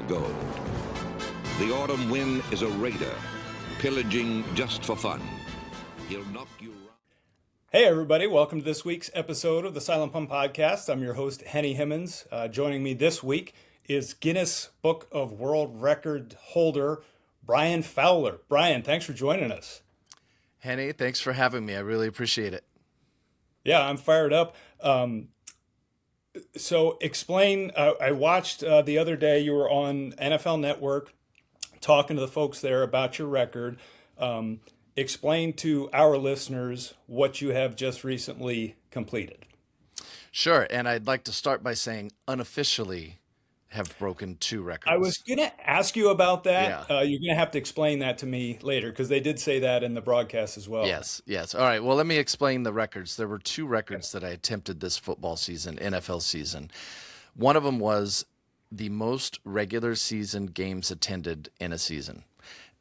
gold. The autumn wind is a raider, pillaging just for fun. He'll knock you around. Hey everybody, welcome to this week's episode of the SilentPunt Podcast. I'm your host, Henny Himmons. Joining me this week is Guinness Book of World Record holder, Brian Fowler. Brian, thanks for joining us. Henny, thanks for having me. I really appreciate it. Yeah, I'm fired up. So explain, I watched the other day, you were on NFL Network talking to the folks there about your record. Explain to our listeners what you have just recently completed. Sure. And I'd like to start by saying unofficially have broken 2 records. I was going to ask you about that. Yeah. You're going to have to explain that to me later because they did say that in the broadcast as well. Yes. All right. Well, let me explain the records. There were 2 records that I attempted this football season, NFL season. One of them was the most regular season games attended in a season.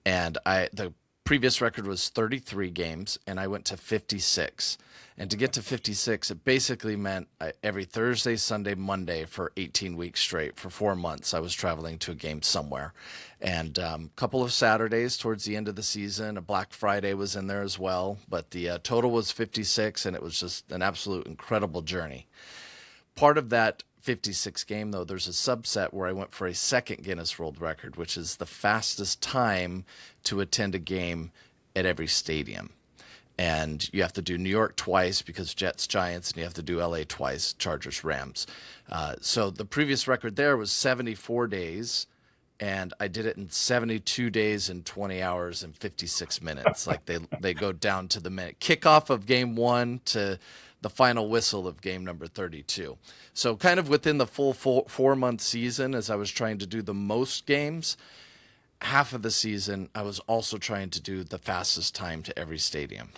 And the previous record was 33 games, and I went to 56. And to get to 56, it basically meant every Thursday, Sunday, Monday for 18 weeks straight. For 4 months, I was traveling to a game somewhere. And a couple of Saturdays towards the end of the season, a Black Friday was in there as well. But the total was 56, and it was just an absolute incredible journey. Part of that 56 game, though, there's a subset where I went for a second Guinness World Record, which is the fastest time to attend a game at every stadium. And you have to do New York twice because Jets, Giants, and you have to do LA twice, Chargers, Rams. So the previous record there was 74 days, and I did it in 72 days and 20 hours and 56 minutes. Like they go down to the minute. Kickoff of game 1 to the final whistle of game number 32. So kind of within the full 4-month season, as I was trying to do the most games, half of the season I was also trying to do the fastest time to every stadium.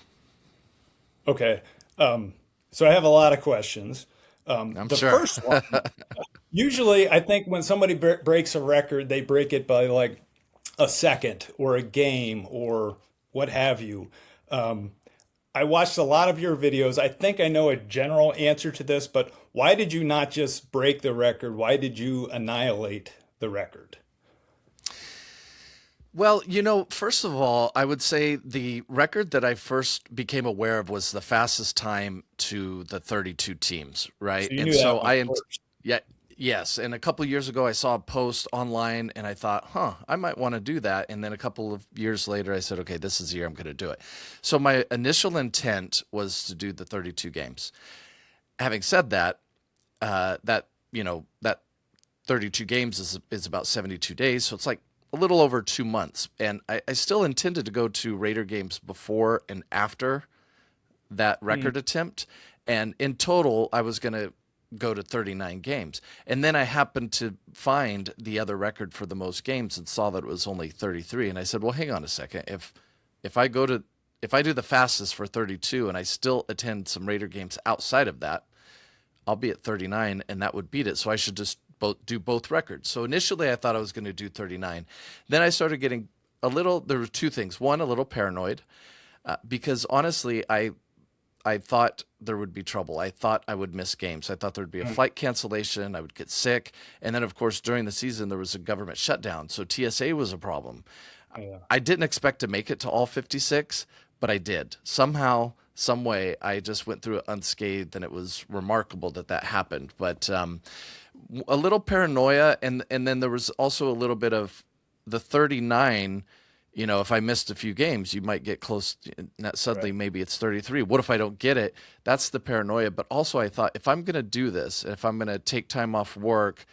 Okay. So I have a lot of questions. I'm the sure. first one, usually I think when somebody breaks a record, they break it by like a second or a game or what have you. I watched a lot of your videos. I think I know a general answer to this, but why did you not just break the record? Why did you annihilate the record? Well, first of all, I would say the record that I first became aware of was the fastest time to the 32 teams, right? So you And knew that so one first. yes. And a couple of years ago, I saw a post online and I thought, I might want to do that. And then a couple of years later, I said, okay, this is the year I'm going to do it. So my initial intent was to do the 32 games. Having said that, that 32 games is about 72 days. So it's like a little over 2 months. And I still intended to go to Raider games before and after that record attempt. And in total, I was going to go to 39 games. And then I happened to find the other record for the most games and saw that it was only 33. And I said, well, hang on a second. If I do the fastest for 32 and I still attend some Raider games outside of that, I'll be at 39 and that would beat it. So I should just do both records. So initially I thought I was going to do 39. Then I started getting there were 2 things. One, a little paranoid because honestly, I thought there would be trouble. I thought I would miss games. I thought there would be a flight cancellation. I would get sick. And then, of course, during the season, there was a government shutdown. So TSA was a problem. Yeah. I didn't expect to make it to all 56, but I did. Somehow, some way, I just went through it unscathed, and it was remarkable that happened. But a little paranoia, and then there was also a little bit of the 39. If I missed a few games, you might get close. Suddenly, maybe it's 33. What if I don't get it? That's the paranoia. But also, I thought if I'm going to do this, if I'm going to take time off work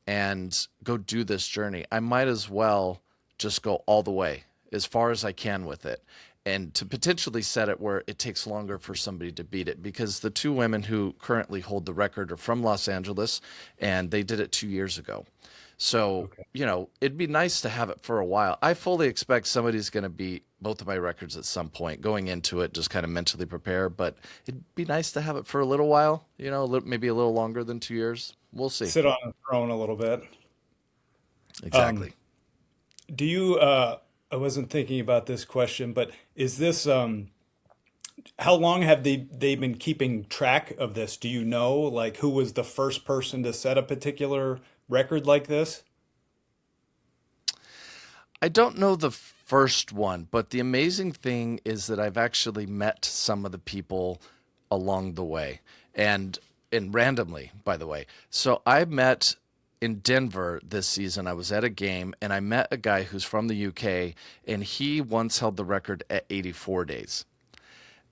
and go do this journey, I might as well just go all the way as far as I can with it. And to potentially set it where it takes longer for somebody to beat it, because the 2 women who currently hold the record are from Los Angeles, and they did it 2 years ago. So, it'd be nice to have it for a while. I fully expect somebody's going to beat both of my records at some point. Going into it, just kind of mentally prepare. But it'd be nice to have it for a little while, maybe a little longer than 2 years. We'll see. Sit on the throne a little bit. Exactly. Do you, I wasn't thinking about this question, but is this, how long have they been keeping track of this? Do you know, like, who was the first person to set a particular record like this? I don't know the first one, but the amazing thing is that I've actually met some of the people along the way, and randomly, by the way. So I met in Denver this season. I was at a game and I met a guy who's from the UK, and he once held the record at 84 days.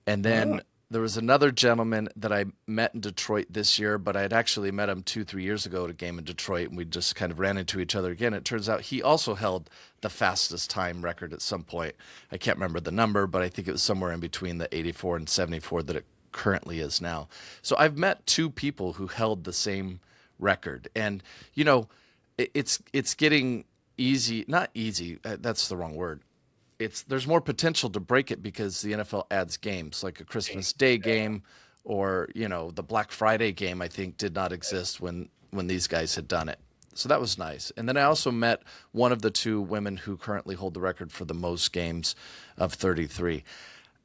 And then there was another gentleman that I met in Detroit this year, but I had actually met him 2-3 years ago at a game in Detroit, and we just kind of ran into each other again. It turns out he also held the fastest time record at some point. I can't remember the number, but I think it was somewhere in between the 84 and 74 that it currently is now. So I've met two people who held the same record, and it's getting easy. Not easy. That's the wrong word. There's more potential to break it because the NFL adds games like a Christmas Day game, or the Black Friday game. I think did not exist when these guys had done it. So that was nice. And then I also met one of the two women who currently hold the record for the most games of 33.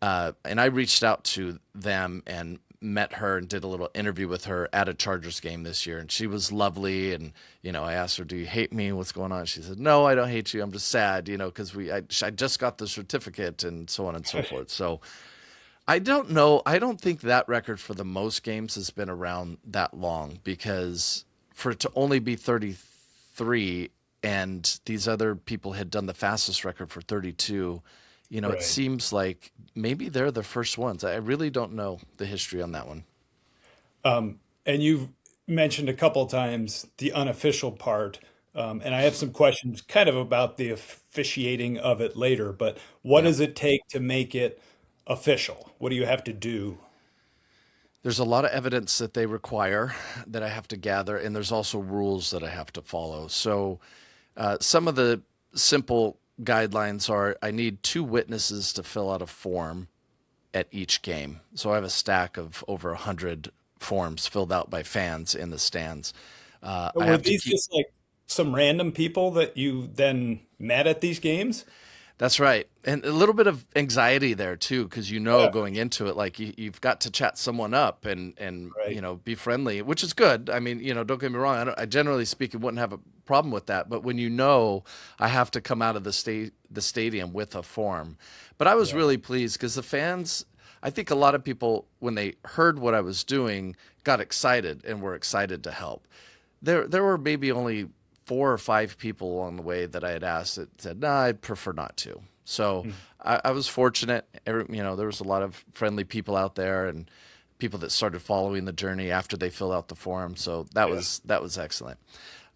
And I reached out to them and met her and did a little interview with her at a Chargers game this year, and she was lovely. And I asked her, "Do you hate me? What's going on?" She said, "No, I don't hate you. I'm just sad, because I just got the certificate," and so on and so forth. So I don't know. I don't think that record for the most games has been around that long, because for it to only be 33 and these other people had done the fastest record for 32. It seems like maybe they're the first ones. I really don't know the history on that one. And you've mentioned a couple times the unofficial part, and I have some questions kind of about the officiating of it later. But what Yeah. does it take to make it official? What do you have to do? There's a lot of evidence that they require that I have to gather, and there's also rules that I have to follow. So some of the simple guidelines are I need 2 witnesses to fill out a form at each game. So I have a stack of over 100 forms filled out by fans in the stands. I Were have to these keep just like some random people that you then met at these games? That's right. And a little bit of anxiety there too, because Yeah, going into it, like you've got to chat someone up and right. be friendly, which is good. I mean, don't get me wrong. I generally speaking wouldn't have a problem with that, but when I have to come out of the stadium with a form. But I was Yeah. really pleased because the fans, I think a lot of people when they heard what I was doing got excited and were excited to help. There were maybe only 4 or 5 people along the way that I had asked that said, "No, I'd prefer not to." So I was fortunate. There was a lot of friendly people out there and people that started following the journey after they filled out the form. So Yeah. that was excellent.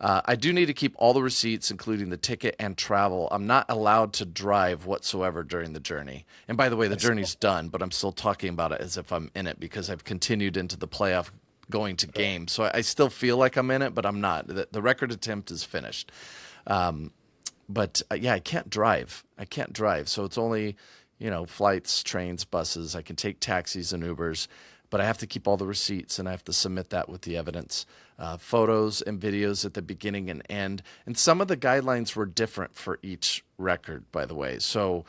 I do need to keep all the receipts, including the ticket and travel. I'm not allowed to drive whatsoever during the journey. And by the way, the journey's done, but I'm still talking about it as if I'm in it because I've continued into the playoff going to games. So I still feel like I'm in it, but I'm not. The record attempt is finished. But yeah, I can't drive. I can't drive. So it's only, flights, trains, buses. I can take taxis and Ubers, but I have to keep all the receipts and I have to submit that with the evidence. Photos and videos at the beginning and end. And some of the guidelines were different for each record, by the way. So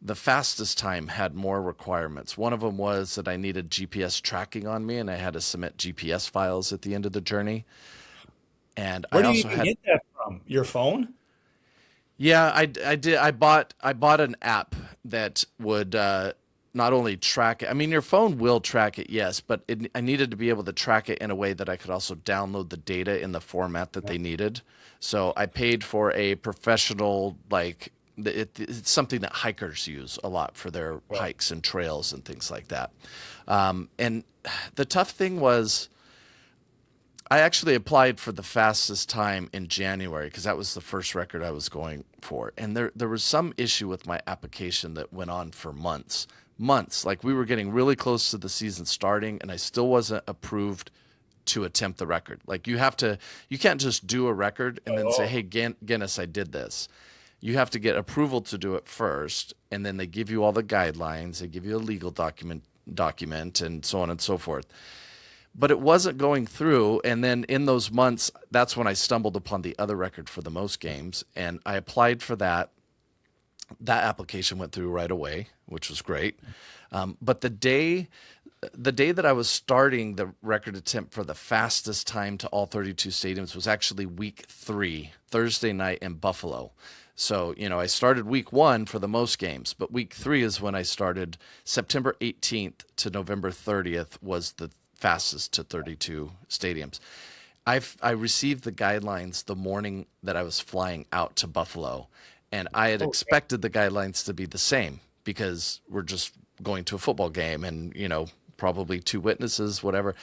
the fastest time had more requirements. One of them was that I needed GPS tracking on me and I had to submit GPS files at the end of the journey. And I Where do you also even had get that from? Your phone? Yeah, I did. I bought an app that would not only track it. I mean, your phone will track it, yes, but I needed to be able to track it in a way that I could also download the data in the format that they needed. So I paid for a professional, it's something that hikers use a lot for their Right. hikes and trails and things like that. And the tough thing was, I actually applied for the fastest time in January because that was the first record I was going for. And there was some issue with my application that went on for months. Months. Like we were getting really close to the season starting and I still wasn't approved to attempt the record. Like you can't just do a record and then say, Oh, "Hey, Guinness, I did this." You have to get approval to do it first, and then they give you all the guidelines, they give you a legal document and so on and so forth. But it wasn't going through. And then in those months, that's when I stumbled upon the other record for the most games. And I applied for that. That application went through right away, which was great. But the day the day that I was starting the record attempt for the fastest time to all 32 stadiums was actually week 3, Thursday night in Buffalo. So, I started week 1 for the most games, but week 3 is when I started. September 18th to November 30th was the fastest to 32 stadiums. I received the guidelines the morning that I was flying out to Buffalo, and I had expected the guidelines to be the same because we're just going to a football game and, probably 2 witnesses, whatever.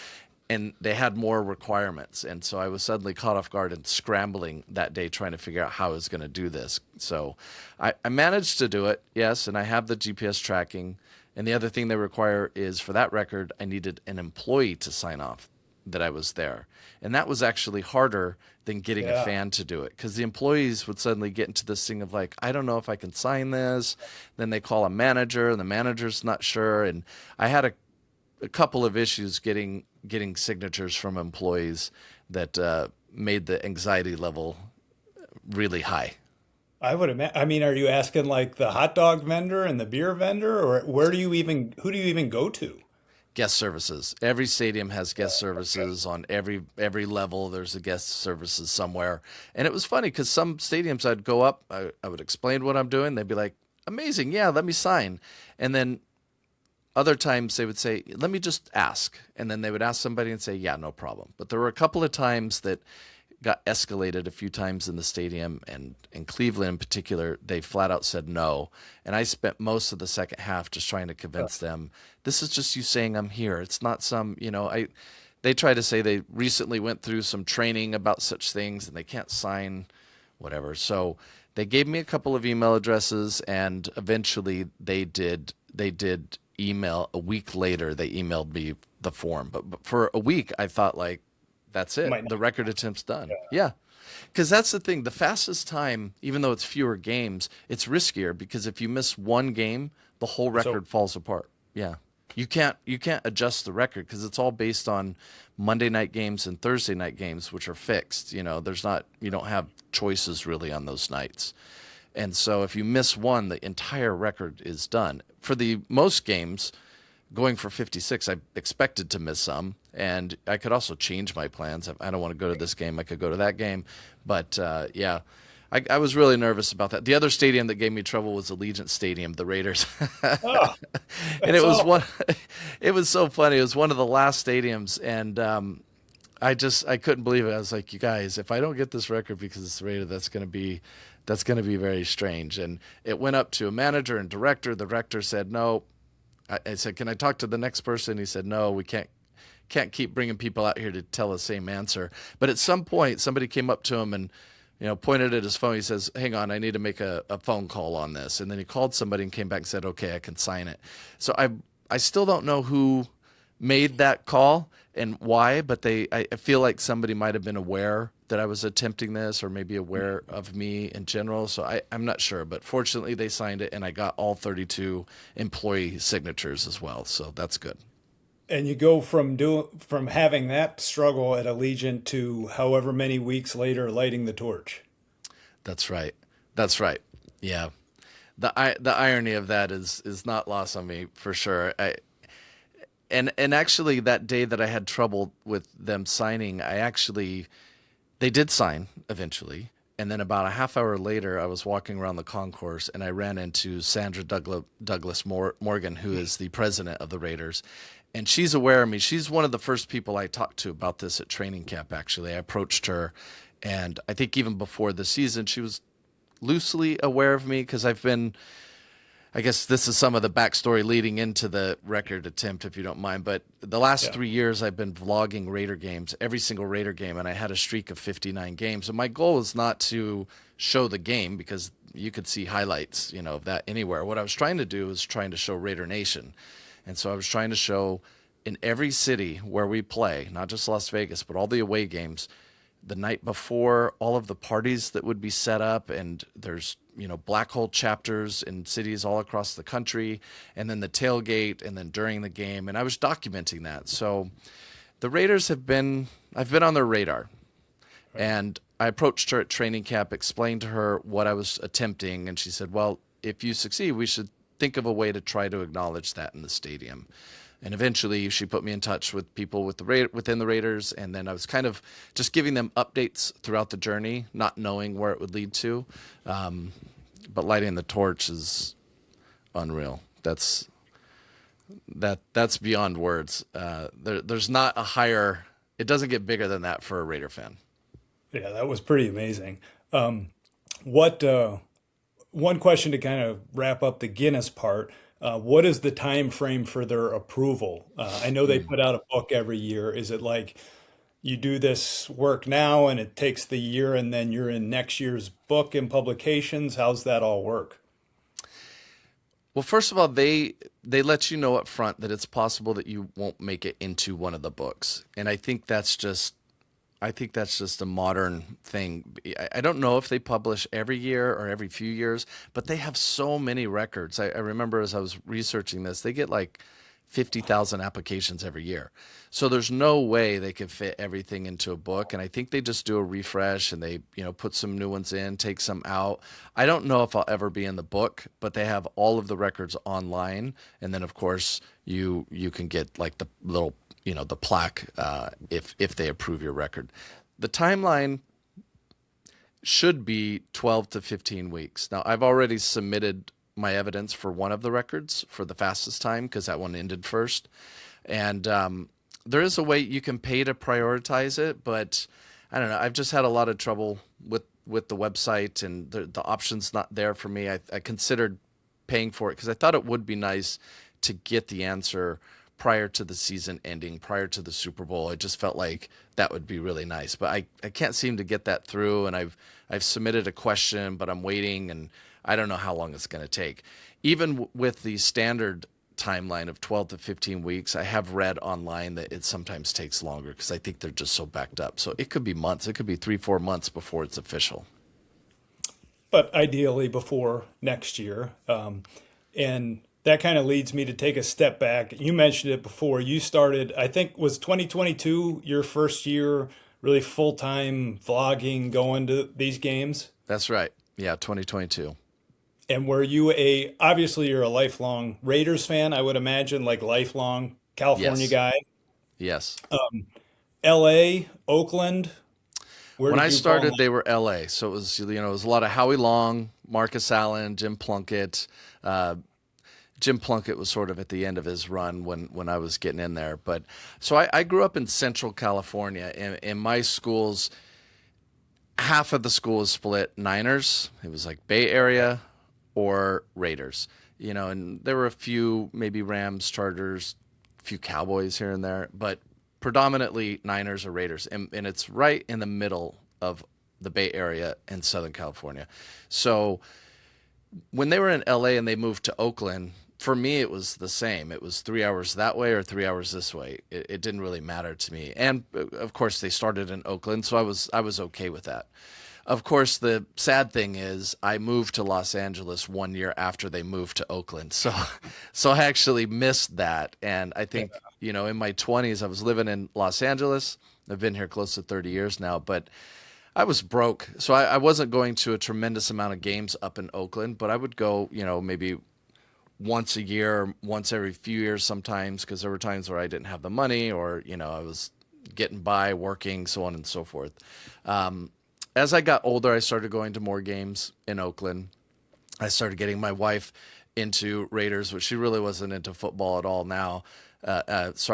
And they had more requirements. And so I was suddenly caught off guard and scrambling that day trying to figure out how I was going to do this. So I managed to do it, yes, and I have the GPS tracking. And the other thing they require is for that record, I needed an employee to sign off that I was there. And that was actually harder than getting a fan to do it, because the employees would suddenly get into this thing of like, I don't know if I can sign this. Then they call a manager and the manager's not sure. And I had a couple of issues getting signatures from employees that made the anxiety level really high. I would imagine. I mean, are you asking like the hot dog vendor and the beer vendor, or who do you even go to? Guest services. Every stadium has guest services on every level. There's a guest services somewhere. And it was funny because some stadiums I'd go up, I would explain what I'm doing. They'd be like, amazing. Yeah, let me sign. And then other times they would say, let me just ask. And then they would ask somebody and say, yeah, no problem. But there were a couple of times that got escalated a few times in the stadium, and in Cleveland in particular, they flat out said no. And I spent most of the second half just trying to convince them, this is just you saying I'm here. It's not some, they try to say they recently went through some training about such things and they can't sign whatever. So they gave me a couple of email addresses, and eventually they did email. A week later, they emailed me the form. But for a week, I thought like, that's it. The record attempt's done. Yeah. Because that's the thing. The fastest time, even though it's fewer games, it's riskier because if you miss one game, the whole record falls apart. Yeah. You can't adjust the record because it's all based on Monday night games and Thursday night games, which are fixed. You don't have choices really on those nights. And so if you miss one, the entire record is done. For the most games, going for 56, I expected to miss some, and I could also change my plans. I don't want to go to this game. I could go to that game. But, I was really nervous about that. The other stadium that gave me trouble was Allegiant Stadium, the Raiders. And it was so funny. It was one of the last stadiums, and I couldn't believe it. I was like, you guys, if I don't get this record because it's the Raiders, that's going to be very strange. And it went up to a manager and director. The director said no. I said, can I talk to the next person? He said, no, we can't keep bringing people out here to tell the same answer. But at some point, somebody came up to him and, pointed at his phone. He says, hang on, I need to make a phone call on this. And then he called somebody and came back and said, okay, I can sign it. So I still don't know who made that call and why, but I feel like somebody might have been aware that I was attempting this, or maybe aware of me in general. So I'm not sure, but fortunately they signed it, and I got all 32 employee signatures as well. So that's good. And you go from having that struggle at Allegiant to however many weeks later lighting the torch. That's right. Yeah. The irony of that is not lost on me for sure. And actually that day that I had trouble with them signing, they did sign eventually. And then about a half hour later, I was walking around the concourse and I ran into Sandra Douglas Morgan, who is the president of the Raiders. And she's aware of me. She's one of the first people I talked to about this at training camp, actually. I approached her, and I think even before the season, she was loosely aware of me because I guess this is some of the backstory leading into the record attempt, if you don't mind. But the last 3 years, I've been vlogging Raider games, every single Raider game, and I had a streak of 59 games. And my goal is not to show the game because you could see highlights, of that anywhere. What I was trying to do was trying to show Raider Nation. And so I was trying to show in every city where we play, not just Las Vegas, but all the away games, the night before, all of the parties that would be set up, and there's black hole chapters in cities all across the country, and then the tailgate, and then during the game, and I was documenting that. So the Raiders I've been on their radar, and I approached her at training camp, explained to her what I was attempting, and she said, well, if you succeed, we should think of a way to try to acknowledge that in the stadium. And eventually she put me in touch with people within the Raiders. And then I was kind of just giving them updates throughout the journey, not knowing where it would lead to. But lighting the torch is unreal. That's beyond words. There's not a higher, it doesn't get bigger than that for a Raider fan. Yeah, that was pretty amazing. What one question to kind of wrap up the Guinness part? What is the time frame for their approval? I know they put out a book every year. Is it like you do this work now and it takes the year and then you're in next year's book and publications? How's that all work? Well, first of all, they let you know up front that it's possible that you won't make it into one of the books. And I think that's just a modern thing. I don't know if they publish every year or every few years, but they have so many records. I remember as I was researching this, they get like 50,000 applications every year. So there's no way they could fit everything into a book. And I think they just do a refresh and they, put some new ones in, take some out. I don't know if I'll ever be in the book, but they have all of the records online. And then of course you can get like the little, the plaque, if they approve your record. The timeline should be 12 to 15 weeks. Now I've already submitted my evidence for one of the records for the fastest time because that one ended first. And, there is a way you can pay to prioritize it, but I don't know. I've just had a lot of trouble with the website and the option's not there for me. I considered paying for it because I thought it would be nice to get the answer prior to the season ending, prior to the Super Bowl. I just felt like that would be really nice, but I can't seem to get that through. And I've submitted a question, but I'm waiting and I don't know how long it's going to take. Even with the standard timeline of 12 to 15 weeks, I have read online that it sometimes takes longer because I think they're just so backed up. So it could be months. It could be 3-4 months before it's official. But ideally before next year. And that kind of leads me to take a step back. You mentioned it before. You started, I think, was 2022 your first year really full-time vlogging, going to these games? That's right. Yeah, 2022. And obviously you're a lifelong Raiders fan, I would imagine, like lifelong California Yes. guy. Yes. LA, Oakland. When I started, they were LA. So it was, it was a lot of Howie Long, Marcus Allen, Jim Plunkett. Jim Plunkett was sort of at the end of his run when I was getting in there. But so I grew up in Central California, and in my schools, half of the school is split Niners. It was like Bay Area or Raiders, and there were a few, maybe Rams, Chargers, a few Cowboys here and there, but predominantly Niners or Raiders. And it's right in the middle of the Bay Area and Southern California. So when they were in LA and they moved to Oakland, for me, it was the same. It was 3 hours that way or 3 hours this way. It didn't really matter to me. And of course they started in Oakland, so I was okay with that. Of course, the sad thing is I moved to Los Angeles 1 year after they moved to Oakland. So I actually missed that. And I think, in my 20s, I was living in Los Angeles. I've been here close to 30 years now, but I was broke. So I wasn't going to a tremendous amount of games up in Oakland, but I would go, maybe once a year, once every few years sometimes, because there were times where I didn't have the money or, I was getting by, working, so on and so forth. As I got older, I started going to more games in Oakland. I started getting my wife into Raiders, which she really wasn't into football at all now.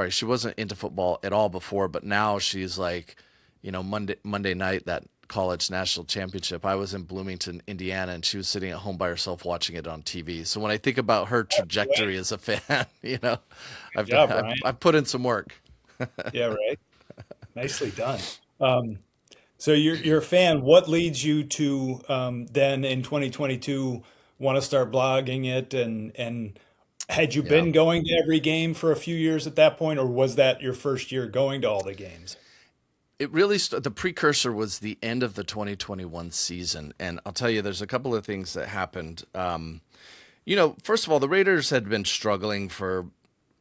She wasn't into football at all before, but now she's like, Monday night, that college national championship, I was in Bloomington, Indiana, and she was sitting at home by herself watching it on TV. So when I think about her trajectory as a fan, I've put in some work. Yeah, right. Nicely done. So you're a fan. What leads you to then in 2022 want to start blogging it? And had you been going to every game for a few years at that point, or was that your first year going to all the games? It really the precursor was the end of the 2021 season, and I'll tell you, there's a couple of things that happened. First of all, the Raiders had been struggling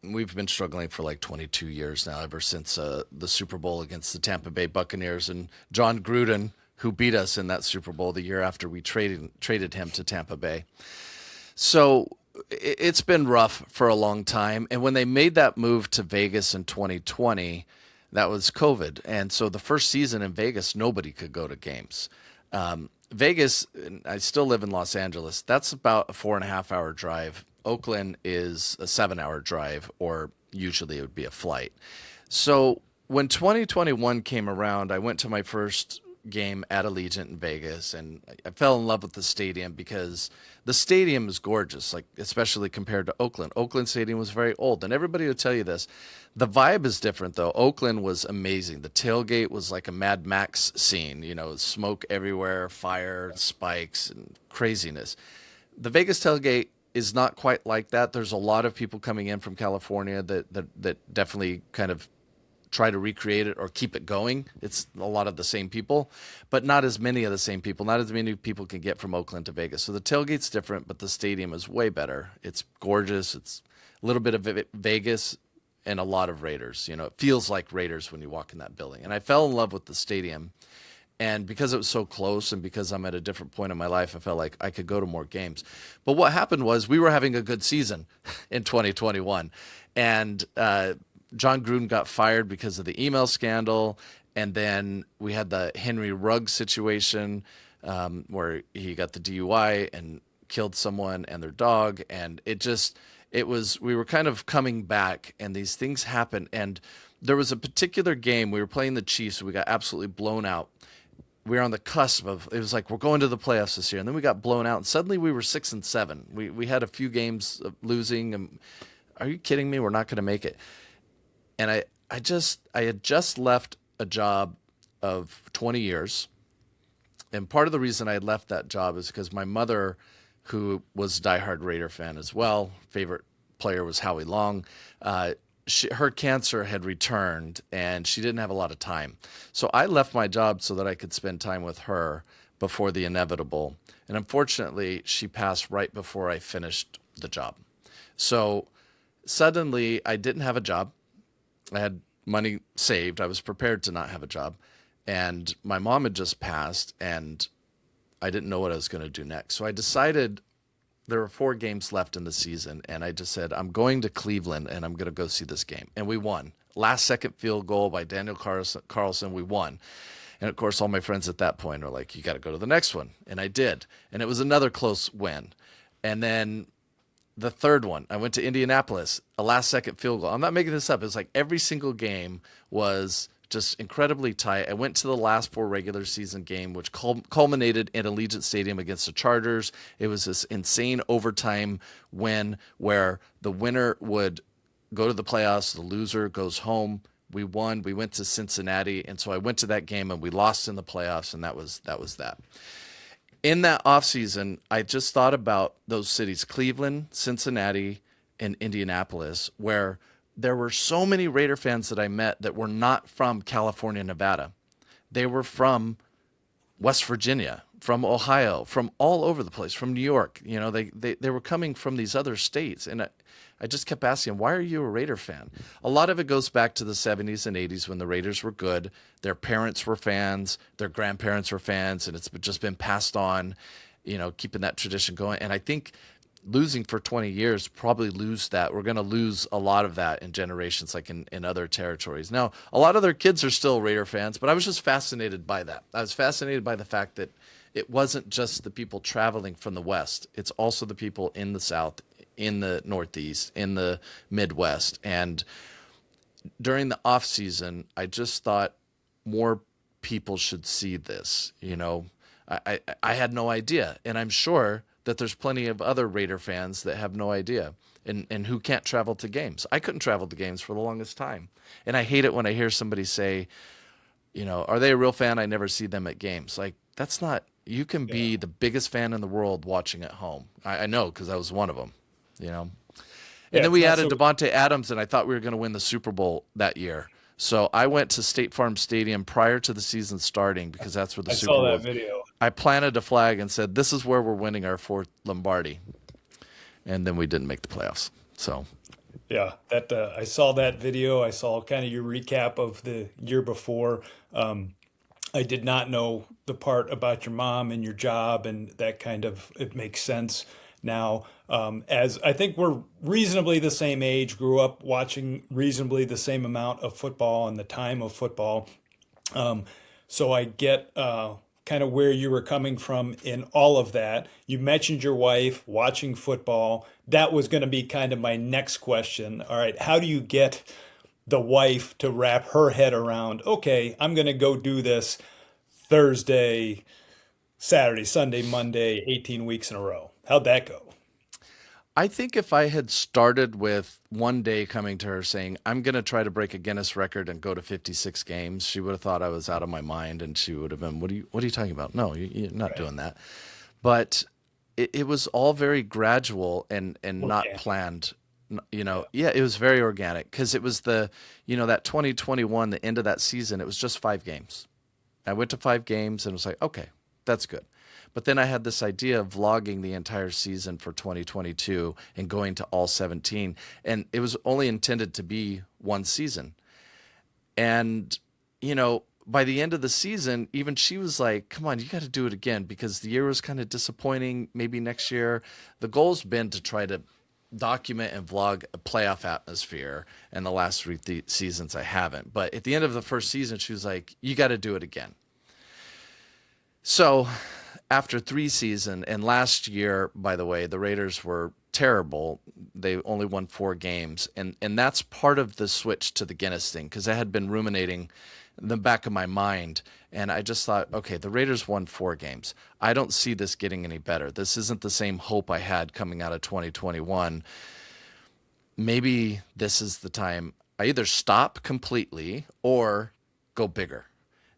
we've been struggling for like 22 years now, ever since the Super Bowl against the Tampa Bay Buccaneers and John Gruden, who beat us in that Super Bowl the year after we traded him to Tampa Bay. So it's been rough for a long time. And when they made that move to Vegas in 2020, that was COVID. And so the first season in Vegas, nobody could go to games. Vegas, I still live in Los Angeles. That's about a 4.5 hour drive. Oakland is a 7 hour drive, or usually it would be a flight. So when 2021 came around, I went to my first game at Allegiant in Vegas, and I fell in love with the stadium because the stadium is gorgeous, like especially compared to Oakland. Oakland Stadium was very old, and everybody will tell you this. The vibe is different, though. Oakland was amazing. The tailgate was like a Mad Max scene, smoke everywhere, fire, spikes, and craziness. The Vegas tailgate is not quite like that. There's a lot of people coming in from California that definitely kind of try to recreate it or keep it going. It's a lot of the same people, but not as many of the same people. Not as many people can get from Oakland to Vegas. So the tailgate's different, but the stadium is way better. It's gorgeous. It's a little bit of Vegas and a lot of Raiders. It feels like Raiders when you walk in that building. And I fell in love with the stadium. And because it was so close and because I'm at a different point in my life, I felt like I could go to more games. But what happened was we were having a good season in 2021. And John Gruden got fired because of the email scandal. And then we had the Henry Ruggs situation where he got the DUI and killed someone and their dog. And we were kind of coming back, and these things happened. And there was a particular game, we were playing the Chiefs, and we got absolutely blown out. We were on the cusp of, it was like, we're going to the playoffs this year. And then we got blown out, and suddenly we were 6-7. We had a few games of losing. And are you kidding me? We're not going to make it. And I had just left a job of 20 years. And part of the reason I had left that job is because my mother, who was a diehard Raider fan as well, favorite player was Howie Long, her cancer had returned and she didn't have a lot of time. So I left my job so that I could spend time with her before the inevitable. And unfortunately, she passed right before I finished the job. So suddenly I didn't have a job. I had money saved. I was prepared to not have a job. And my mom had just passed, and I didn't know what I was going to do next. So I decided there were 4 games left in the season, and I just said, I'm going to Cleveland, and I'm going to go see this game. And we won. Last-second field goal by Daniel Carlson, we won. And, of course, all my friends at that point are like, you got to go to the next one. And I did. And it was another close win. And then the third one, I went to Indianapolis, a last-second field goal. I'm not making this up. It was like every single game was just incredibly tight. I went to the last 4 regular season game, which culminated in Allegiant Stadium against the Chargers. It was this insane overtime win where the winner would go to the playoffs, the loser goes home. We won. We went to Cincinnati, and so I went to that game, and we lost in the playoffs, and that was that. In that offseason, I just thought about those cities, Cleveland, Cincinnati, and Indianapolis, where there were so many Raider fans that I met that were not from California, Nevada. They were from West Virginia, from Ohio, from all over the place, from New York. They were coming from these other states. And I just kept asking, why are you a Raider fan? A lot of it goes back to the 70s and 80s when the Raiders were good. Their parents were fans, their grandparents were fans, and it's just been passed on, keeping that tradition going. And I think losing for 20 years probably lose that. We're going to lose a lot of that in generations, like in other territories. Now, a lot of their kids are still Raider fans, but I was just fascinated by that. I was fascinated by the fact that it wasn't just the people traveling from the West. It's also the people in the South, in the Northeast, in the Midwest. And during the off season, I just thought more people should see this. I had no idea. And I'm sure that there's plenty of other Raider fans that have no idea and who can't travel to games. I couldn't travel to games for the longest time. And I hate it when I hear somebody say, are they a real fan? I never see them at games. Like, that's not, you can be the biggest fan in the world watching at home. I know, because I was one of them, And then we added Devontae Adams, and I thought we were going to win the Super Bowl that year. So I went to State Farm Stadium prior to the season starting because that's where the Super Bowl was. I saw that video. I planted a flag and said, this is where we're winning our 4th Lombardi. And then we didn't make the playoffs. So, yeah, that I saw that video. I saw kind of your recap of the year before. I did not know the part about your mom and your job, and that kind of, it makes sense. now. As I think we're reasonably the same age, grew up watching reasonably the same amount of football and the time of football. So I get kind of where you were coming from in all of that. You mentioned your wife watching football. That was going to be kind of my next question. All right, how do you get the wife to wrap her head around, okay, I'm going to go do this Thursday, Saturday, Sunday, Monday, 18 weeks in a row? How'd that go? I think if I had started with one day coming to her saying, I'm going to try to break a Guinness record and go to 56 games, she would have thought I was out of my mind, and she would have been, what are you talking about? No, you're not doing that. But it was all very gradual and not Okay. planned. Yeah, it was very organic because it was that 2021, the end of that season, it was just 5 games. I went to 5 games and was like, okay, that's good. But then I had this idea of vlogging the entire season for 2022 and going to all 17. And it was only intended to be one season. And, by the end of the season, even she was like, come on, you got to do it again because the year was kind of disappointing. Maybe next year. The goal's been to try to document and vlog a playoff atmosphere, and the last 3 seasons I haven't. But at the end of the first season, she was like, you got to do it again. So after 3 seasons, and last year, by the way, the Raiders were terrible. They only won 4 games. And that's part of the switch to the Guinness thing, because I had been ruminating in the back of my mind. And I just thought, okay, the Raiders won 4 games. I don't see this getting any better. This isn't the same hope I had coming out of 2021. Maybe this is the time I either stop completely or go bigger.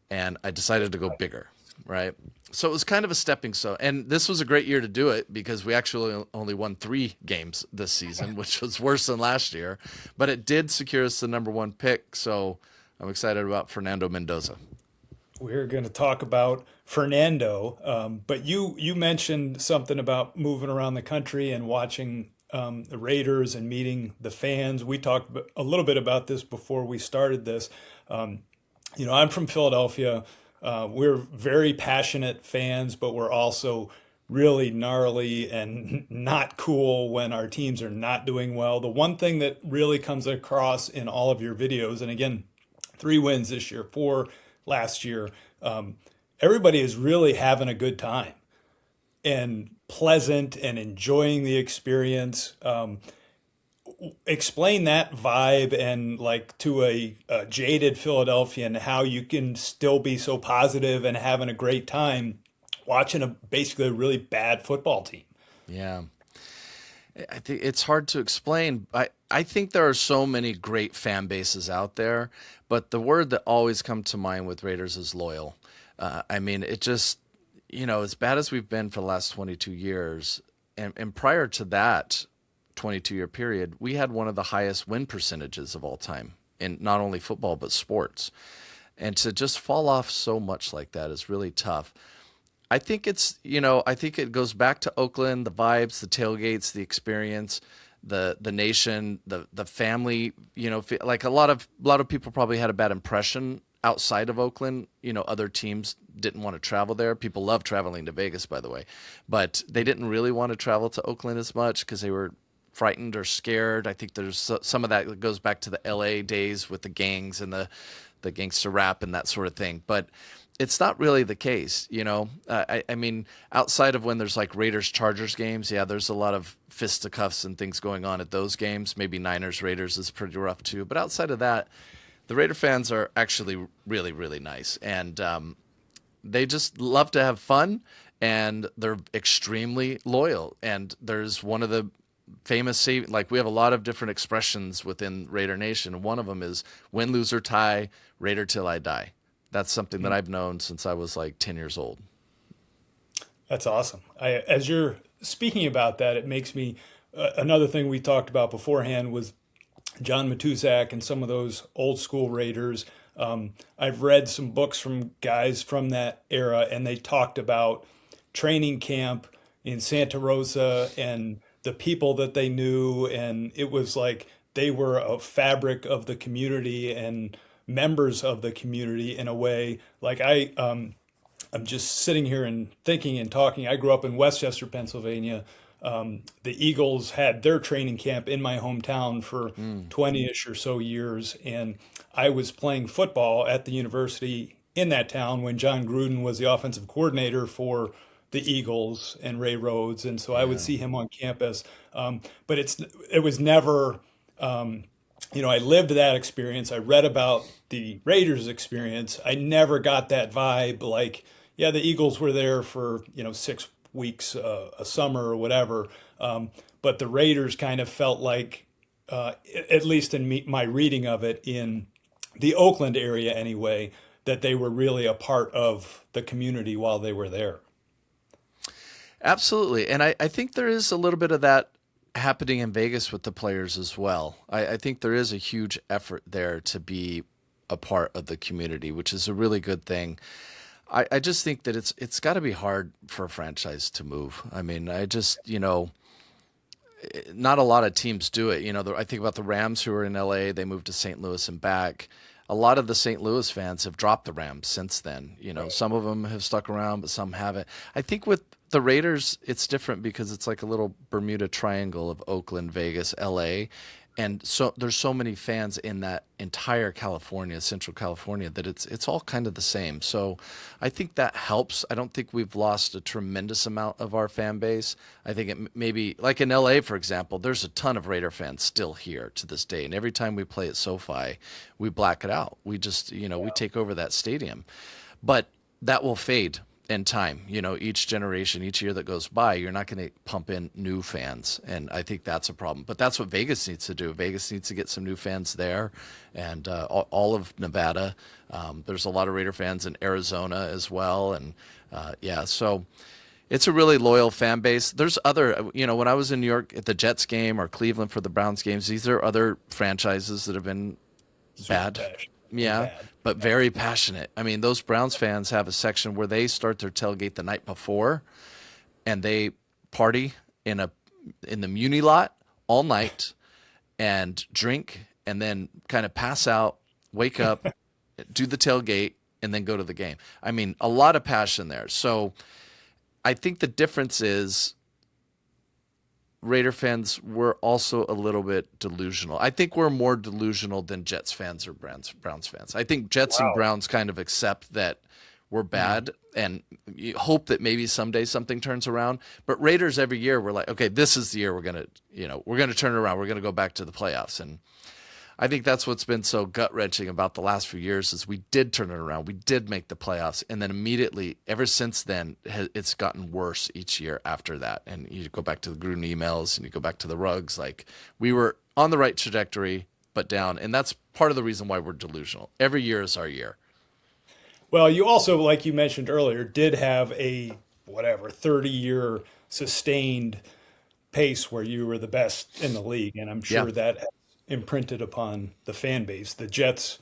And I decided to go bigger, right? So it was kind of a stepping stone. And this was a great year to do it because we actually only won 3 games this season, which was worse than last year. But it did secure us the #1 pick. So I'm excited about Fernando Mendoza. We're going to talk about Fernando, but you mentioned something about moving around the country and watching the Raiders and meeting the fans. We talked a little bit about this before we started this. I'm from Philadelphia. We're very passionate fans, but we're also really gnarly and not cool when our teams are not doing well. The one thing that really comes across in all of your videos, and again, 3 wins this year, 4 last year, everybody is really having a good time and pleasant and enjoying the experience. Explain that vibe and like to a jaded Philadelphian how you can still be so positive and having a great time watching basically a really bad football team. Yeah. I think it's hard to explain. I think there are so many great fan bases out there, but the word that always comes to mind with Raiders is loyal. It just, as bad as we've been for the last 22 years, and prior to that 22-year period, we had one of the highest win percentages of all time in not only football, but sports. And to just fall off so much like that is really tough. I think it goes back to Oakland, the vibes, the tailgates, the experience, the nation, the family, like a lot of people probably had a bad impression outside of Oakland. Other teams didn't want to travel there. People love traveling to Vegas, by the way, but they didn't really want to travel to Oakland as much because they were frightened or scared. I think there's some of that goes back to the LA days with the gangs and the gangster rap and that sort of thing. But it's not really the case, outside of when there's like Raiders Chargers games, yeah, there's a lot of fisticuffs and things going on at those games. Maybe Niners Raiders is pretty rough too. But outside of that, the Raider fans are actually really, really nice. And they just love to have fun, and they're extremely loyal. And there's one of the famous, we have a lot of different expressions within Raider Nation. One of them is win, lose, or tie, Raider till I die. That's something that I've known since I was like 10 years old. That's awesome. As you're speaking about that, it makes me, another thing we talked about beforehand was John Matuszak and some of those old school Raiders. I've read some books from guys from that era, and they talked about training camp in Santa Rosa and the people that they knew. And it was like they were a fabric of the community and members of the community in a way. Like I'm just sitting here and thinking and talking. I grew up in Westchester, Pennsylvania. The Eagles had their training camp in my hometown for 20-ish or so years, and I was playing football at the university in that town when John Gruden was the offensive coordinator for the Eagles and Ray Rhodes, and so I would Yeah. see him on campus. But it was never, I lived that experience. I read about the Raiders experience. I never got that vibe like, yeah, the Eagles were there for, 6 weeks, a summer or whatever. But the Raiders kind of felt like, at least in my reading of it in the Oakland area anyway, that they were really a part of the community while they were there. Absolutely. And I think there is a little bit of that happening in Vegas with the players as well. I think there is a huge effort there to be a part of the community, which is a really good thing. I just think that it's got to be hard for a franchise to move. I mean, not a lot of teams do it. I think about the Rams who are in LA, they moved to St. Louis and back. A lot of the St. Louis fans have dropped the Rams since then. Some of them have stuck around, but some haven't. I think with the Raiders, it's different because it's like a little Bermuda Triangle of Oakland, Vegas, LA. And so there's so many fans in that entire California, Central California, that it's all kind of the same. So I think that helps. I don't think we've lost a tremendous amount of our fan base. I think it maybe, like in LA, for example, there's a ton of Raider fans still here to this day. And every time we play at SoFi, we black it out. We just, we take over that stadium. But that will fade in time. Each generation, each year that goes by, you're not going to pump in new fans. And I think that's a problem. But that's what Vegas needs to do. Vegas needs to get some new fans there, and all of Nevada. There's a lot of Raider fans in Arizona as well. And so it's a really loyal fan base. There's other, when I was in New York at the Jets game or Cleveland for the Browns games, these are other franchises that have been bad. Yeah, but very passionate. I mean, those Browns fans have a section where they start their tailgate the night before, and they party in the Muni lot all night and drink, and then kind of pass out, wake up, do the tailgate, and then go to the game. I mean, a lot of passion there. So I think the difference is Raider fans were also a little bit delusional. I think we're more delusional than Jets fans or Browns fans. I think Jets and Browns kind of accept that we're bad and you hope that maybe someday something turns around. But Raiders every year we're like, okay, this is the year we're gonna turn it around. We're gonna go back to the playoffs. And I think that's what's been so gut-wrenching about the last few years is we did turn it around. We did make the playoffs. And then immediately, ever since then, it's gotten worse each year after that. And you go back to the Gruden emails and you go back to the Ruggs. Like, we were on the right trajectory, but down. And that's part of the reason why we're delusional. Every year is our year. Well, you also, like you mentioned earlier, did have a 30-year sustained pace where you were the best in the league. And I'm sure that imprinted upon the fan base. The Jets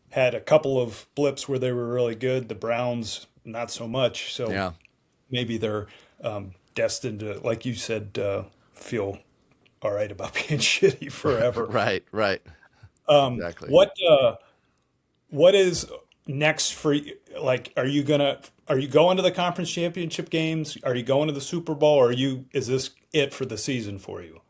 had a couple of blips where they were really good. The Browns, not so much. So maybe they're destined to, like you said, feel all right about being shitty forever. Right. Exactly. What is next for you? Like, are you going to the conference championship games? Are you going to the Super Bowl? Or is this it for the season for you?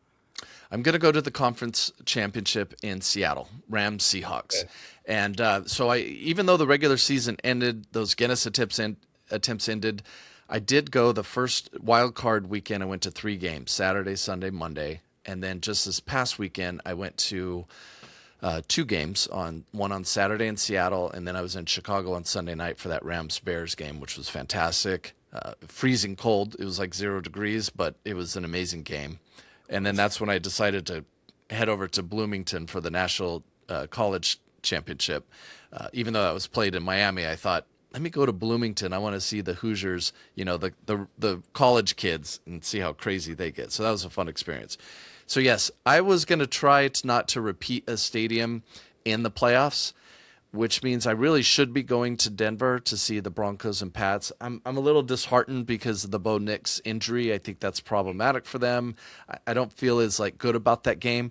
I'm going to go to the conference championship in Seattle, Rams Seahawks. Okay. And so even though the regular season ended, those Guinness attempts ended, I did go the first wild card weekend. I went to 3 games, Saturday, Sunday, Monday. And then just this past weekend, I went to 2 games, one on Saturday in Seattle. And then I was in Chicago on Sunday night for that Rams-Bears game, which was fantastic. Freezing cold. It was like 0 degrees, but it was an amazing game. And then that's when I decided to head over to Bloomington for the National College Championship. Even though that was played in Miami, I thought, let me go to Bloomington. I want to see the Hoosiers, the college kids, and see how crazy they get. So that was a fun experience. So yes, I was going to try not to repeat a stadium in the playoffs, which means I really should be going to Denver to see the Broncos and Pats. I'm a little disheartened because of the Bo Nix injury. I think that's problematic for them. I don't feel as good about that game.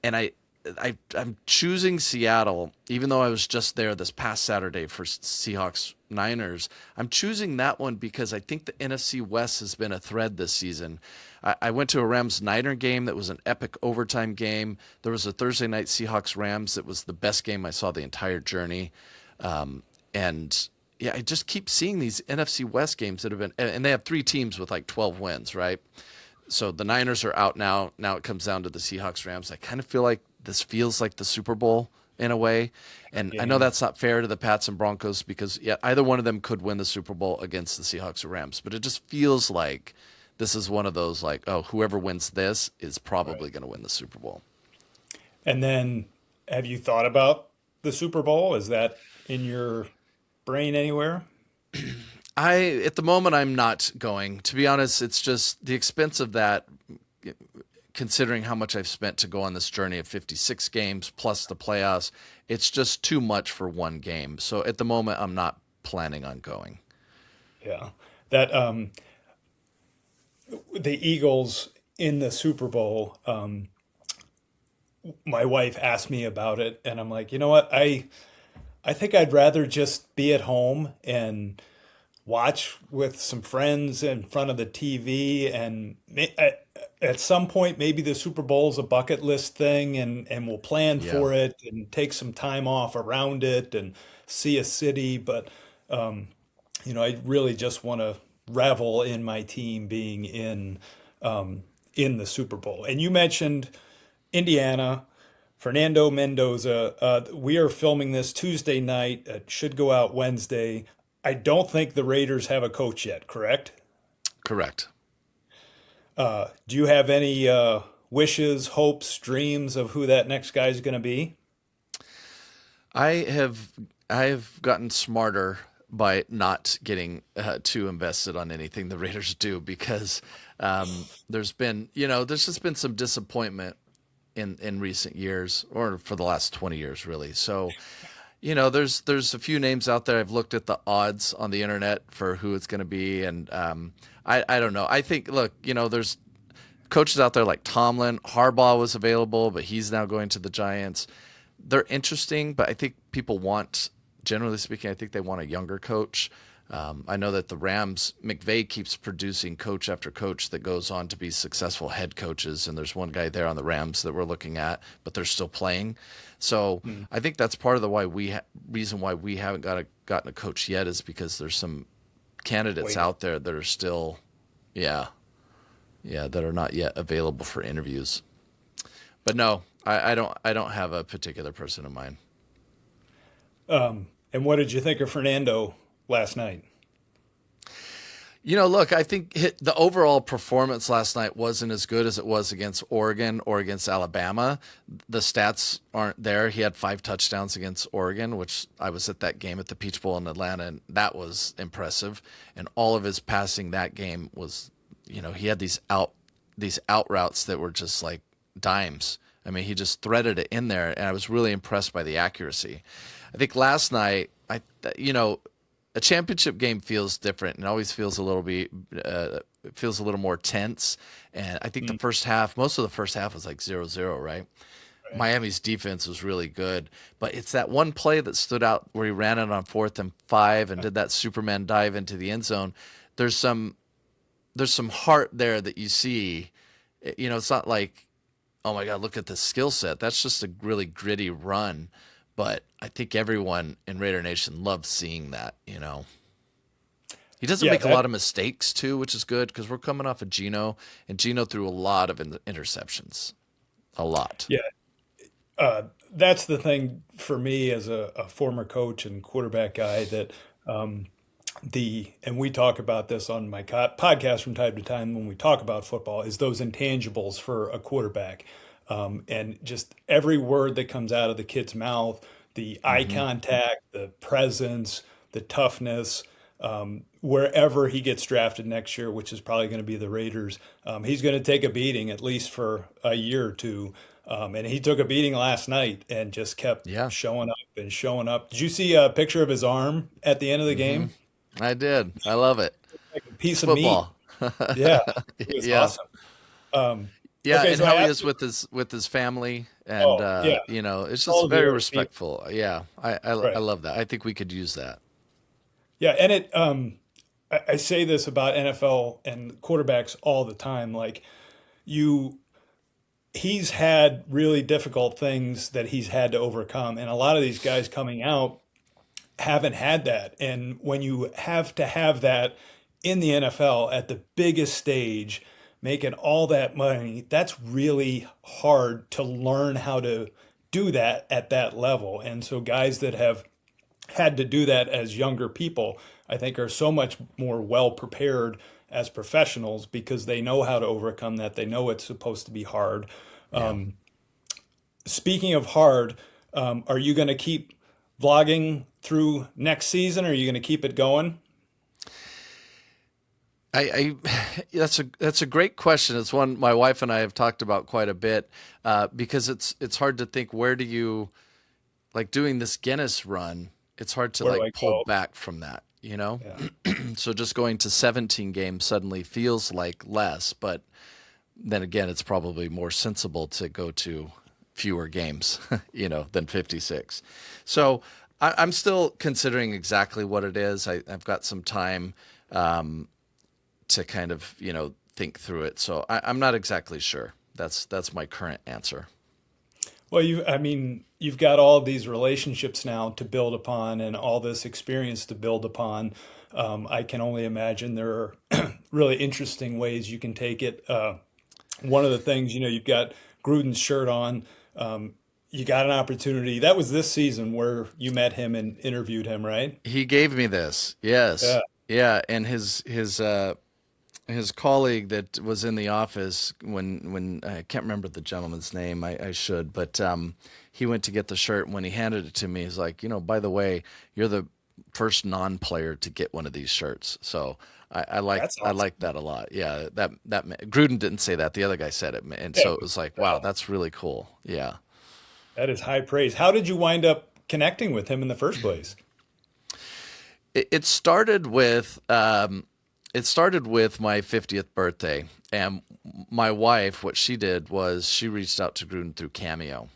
And I'm choosing Seattle, even though I was just there this past Saturday for Seahawks Niners. I'm choosing that one because I think the NFC West has been a thread this season. I went to a Rams Niner game that was an epic overtime game. There was a Thursday night Seahawks Rams that was the best game I saw the entire journey. And yeah, I just keep seeing these NFC West games that have been, and they have 3 teams with like 12 wins, right? So the Niners are out now. Now it comes down to the Seahawks Rams. I kind of feel like this feels like the Super Bowl in a way. And I know that's not fair to the Pats and Broncos because either one of them could win the Super Bowl against the Seahawks or Rams, but it just feels like this is one of those like, oh, whoever wins this is probably going to win the Super Bowl. And then have you thought about the Super Bowl? Is that in your brain anywhere? At the moment, I'm not going. To be honest, it's just the expense of that, considering how much I've spent to go on this journey of 56 games plus the playoffs, it's just too much for one game. So at the moment, I'm not planning on going. Yeah. That the Eagles in the Super Bowl, my wife asked me about it, and I'm like, you know what? I think I'd rather just be at home and watch with some friends in front of the TV, and at some point maybe the Super Bowl is a bucket list thing, and we'll plan for it and take some time off around it and see a city. But I really just want to revel in my team being in the Super Bowl. And you mentioned Indiana. Fernando Mendoza, we are filming this Tuesday night. It should go out Wednesday. I don't think the Raiders have a coach yet, correct? Correct. Do you have any wishes, hopes, dreams of who that next guy is going to be? I have gotten smarter by not getting too invested on anything the Raiders do because there's just been some disappointment in recent years, or for the last 20 years, really. So, there's a few names out there. I've looked at the odds on the internet for who it's going to be, and I don't know. I think, look, there's coaches out there like Tomlin. Harbaugh was available, but he's now going to the Giants. They're interesting, but I think people generally speaking, I think they want a younger coach. I know that the Rams, McVay keeps producing coach after coach that goes on to be successful head coaches, and there's one guy there on the Rams that we're looking at, but they're still playing. So I think that's part of the reason why we haven't gotten a coach yet is because there's some candidates out there that are still, that are not yet available for interviews. But no, I don't have a particular person in mind. And what did you think of Fernando last night? Look, I think the overall performance last night wasn't as good as it was against Oregon or against Alabama. The stats aren't there. He had 5 touchdowns against Oregon, which I was at that game at the Peach Bowl in Atlanta, and that was impressive. And all of his passing that game was, he had these out routes that were just like dimes. I mean, he just threaded it in there, and I was really impressed by the accuracy. I think last night, a championship game feels different and always feels a little more tense. And I think most of the first half was like 0-0, right? Miami's defense was really good, but it's that one play that stood out where he ran it on 4th and 5 and did that Superman dive into the end zone. There's some heart there that you see. It's not like, oh my God, look at the skill set. That's just a really gritty run. But I think everyone in Raider Nation loves seeing that, He doesn't make a lot of mistakes, too, which is good because we're coming off of Geno, and Geno threw a lot of interceptions. A lot. Yeah. That's the thing for me as a former coach and quarterback guy that and we talk about this on my podcast from time to time when we talk about football, is those intangibles for a quarterback. And just every word that comes out of the kid's mouth, the eye contact, the presence, the toughness, wherever he gets drafted next year, which is probably going to be the Raiders, he's going to take a beating at least for a year or two. And he took a beating last night and just kept showing up and showing up. Did you see a picture of his arm at the end of the game? I did. I love it. Like a piece Football. of meat. Yeah, it was awesome. Yeah, Okay, and so I how he asked is with his family, and oh, yeah, it's all just of very your team, respectful. Yeah, I right. love that. I think we could use that. Yeah, and I say this about NFL and quarterbacks all the time. Like you, he's had really difficult things that he's had to overcome, and a lot of these guys coming out haven't had that. And when you have to have that in the NFL at the biggest stage, making all that money, that's really hard to learn how to do that at that level. And so guys that have had to do that as younger people, I think are so much more well prepared as professionals because they know how to overcome that. They know it's supposed to be hard. Yeah. Speaking of hard, are you going to keep vlogging through next season? Or are you going to keep it going? That's a great question. It's one my wife and I have talked about quite a bit, because it's hard to think, where do you, like, doing this Guinness run? It's hard to Where do like I pull go? back from that, you know? Yeah. So just going to 17 games suddenly feels like less, but then again, it's probably more sensible to go to fewer games, than 56. So I'm still considering exactly what it is. I've got some time to kind of, think through it. So I'm not exactly sure. That's my current answer. Well, I mean, you've got all these relationships now to build upon and all this experience to build upon. I can only imagine there are really interesting ways you can take it. One of the things, you've got Gruden's shirt on. You got an opportunity. That was this season where you met him and interviewed him, right? He gave me this. Yes. Yeah. Yeah. And his colleague that was in the office when I can't remember the gentleman's name. I should, but he went to get the shirt. And when he handed it to me, he's like, by the way, you're the first non-player to get one of these shirts. So That's I awesome. like that a lot. Yeah, that Gruden didn't say that. The other guy said it, and Yeah, so it was like, wow, that's really cool. Yeah. that is high praise. How did you wind up connecting with him in the first place? It started with my 50th birthday, and my wife, what she did was she reached out to Gruden through Cameo,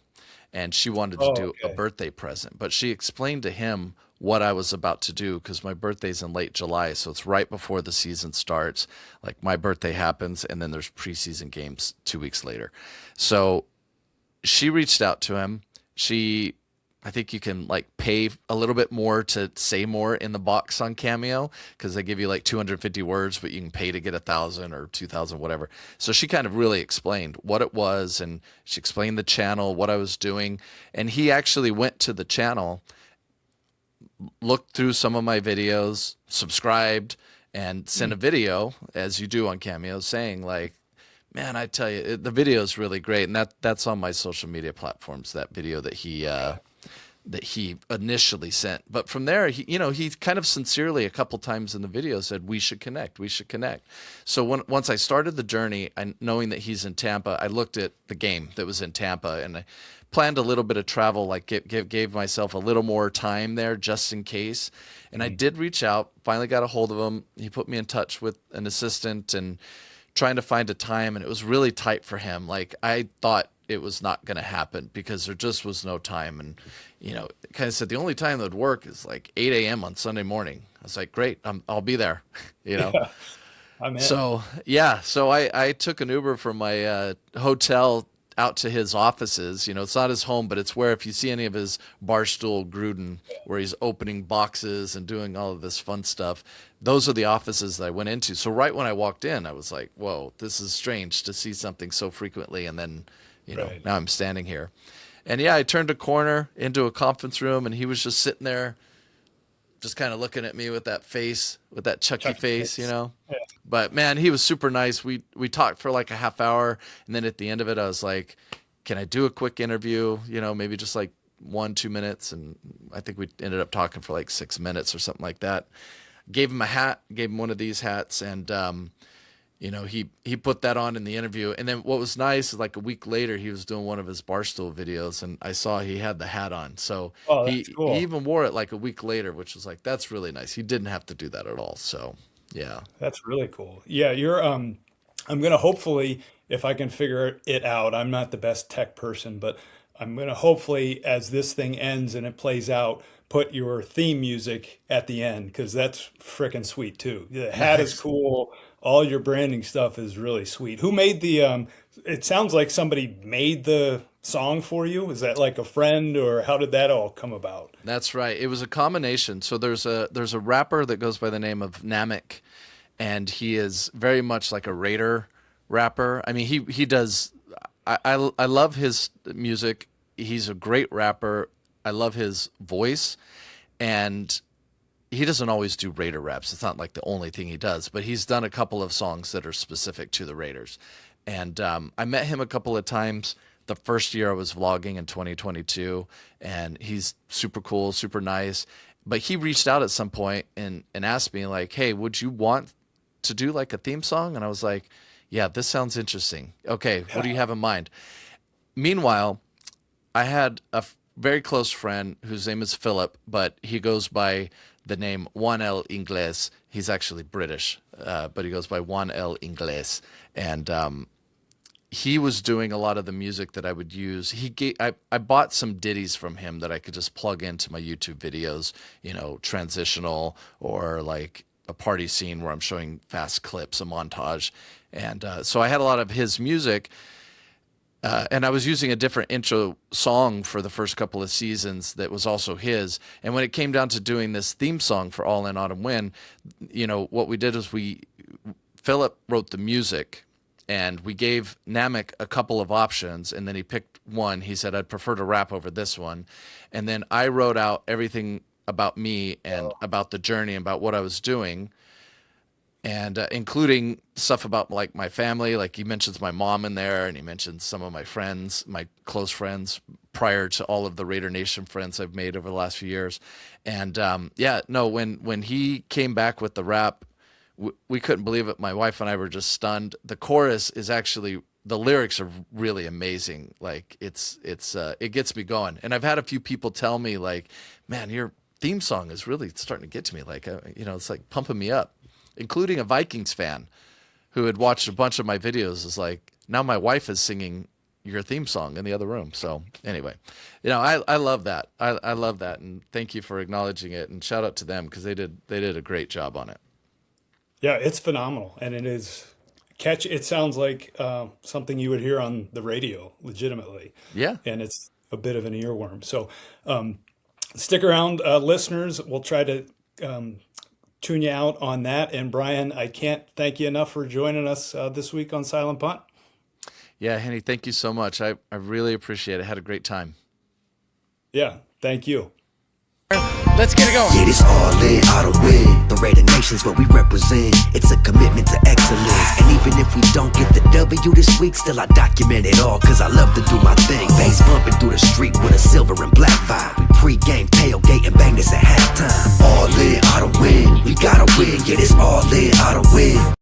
and she wanted to Oh, do a okay. birthday present, but she explained to him what I was about to do because my birthday's in late July, so it's right before the season starts. Like, my birthday happens, and then there's preseason games 2 weeks later. So she reached out to him. I think you can like pay a little bit more to say more in the box on Cameo because they give you like 250 words, but you can pay to get 1,000 or 2,000, whatever. So she kind of really explained what it was, and she explained the channel, what I was doing, and he actually went to the channel, looked through some of my videos, subscribed, and sent a video, as you do on Cameo, saying like, man, I tell you, the video is really great, and that's on my social media platforms. That video that he initially sent, but from there, he kind of sincerely a couple times in the video said, "We should connect. We should connect." So once I started the journey, and knowing that he's in Tampa, I looked at the game that was in Tampa, and I planned a little bit of travel, like gave myself a little more time there just in case. And I did reach out. Finally got a hold of him. He put me in touch with an assistant and trying to find a time, and it was really tight for him. Like, I thought it was not going to happen because there just was no time. And, kind of said the only time that would work is like 8 a.m. on Sunday morning. I was like, great, I'll be there, Yeah, I'm in. So, yeah, so I took an Uber from my hotel out to his offices. It's not his home, but it's where, if you see any of his Barstool Gruden, where he's opening boxes and doing all of this fun stuff, those are the offices that I went into. So right when I walked in, I was like, whoa, this is strange to see something so frequently. And then, Right. now I'm standing here. And yeah, I turned a corner into a conference room, and he was just sitting there, just kind of looking at me with that face, with that Chucky Chucky face. face. Yeah. But man, he was super nice. We talked for like a half hour, and then at the end of it, I was like, "Can I do a quick interview? Maybe just like 1-2 minutes." And I think we ended up talking for like 6 minutes or something like that. Gave him a hat, gave him one of these hats, and he put that on in the interview. And then what was nice is, like, a week later, he was doing one of his Barstool videos, and I saw he had the hat on. So Oh, that's he cool. even wore it like a week later, which was like, that's really nice. He didn't have to do that at all. So yeah. That's really cool. Yeah, I'm going to hopefully, if I can figure it out, I'm not the best tech person, but I'm going to hopefully, as this thing ends and it plays out, put your theme music at the end because that's freaking sweet too. The hat is Nice. cool. All your branding stuff is really sweet. Who made it sounds like somebody made the song for you. Is that like a friend or how did that all come about? That's right. It was a combination. So there's a rapper that goes by the name of Namek, and he is very much like a Raider rapper. I mean, he does. I love his music. He's a great rapper. I love his voice, and he doesn't always do Raider raps. It's not like the only thing he does, but he's done a couple of songs that are specific to the Raiders. And I met him a couple of times the first year I was vlogging in 2022, and he's super cool, super nice. But he reached out at some point and asked me like, "Hey, would you want to do like a theme song?" And I was like, "Yeah, this sounds interesting. Okay, what do you have in mind?" Meanwhile, I had a very close friend whose name is Philip, but he goes by the name Juan El Ingles. He's actually British, but he goes by Juan El Ingles. And he was doing a lot of the music that I would use. I bought some ditties from him that I could just plug into my YouTube videos, transitional or like a party scene where I'm showing fast clips, a montage. And so I had a lot of his music. And I was using a different intro song for the first couple of seasons that was also his. And when it came down to doing this theme song for All In Autumn Wind, what we did is Philip wrote the music, and we gave Namek a couple of options, and then he picked one. He said, "I'd prefer to rap over this one." And then I wrote out everything about me and about the journey and about what I was doing, and including stuff about like my family. Like he mentions my mom in there, and he mentions some of my friends, my close friends, prior to all of the Raider Nation friends I've made over the last few years. And when he came back with the rap, we couldn't believe it. My wife and I were just stunned. The chorus is actually, the lyrics are really amazing. Like it gets me going. And I've had a few people tell me like, "Man, your theme song is really starting to get to me. Like, it's like pumping me up." Including a Vikings fan who had watched a bunch of my videos is like, "Now my wife is singing your theme song in the other room." So anyway, I love that. I love that. And thank you for acknowledging it, and shout out to them because they did a great job on it. Yeah, it's phenomenal. And it is it sounds like something you would hear on the radio legitimately. Yeah. And it's a bit of an earworm. So stick around, listeners. We'll try to tune you out on that. And Brian, I can't thank you enough for joining us this week on Silent Punt. Yeah, Henny, thank you so much. I really appreciate it. I had a great time. Yeah, thank you. Let's get it going. Yeah, this all in, autumn wind. The Raider Nation's what we represent. It's a commitment to excellence. And even if we don't get the W this week, still I document it all, cause I love to do my thing. Bass bumping through the street with a silver and black vibe. We pre-game, tailgate, and bang this at halftime. All in, autumn wind. We gotta win, yeah, this all in, autumn wind.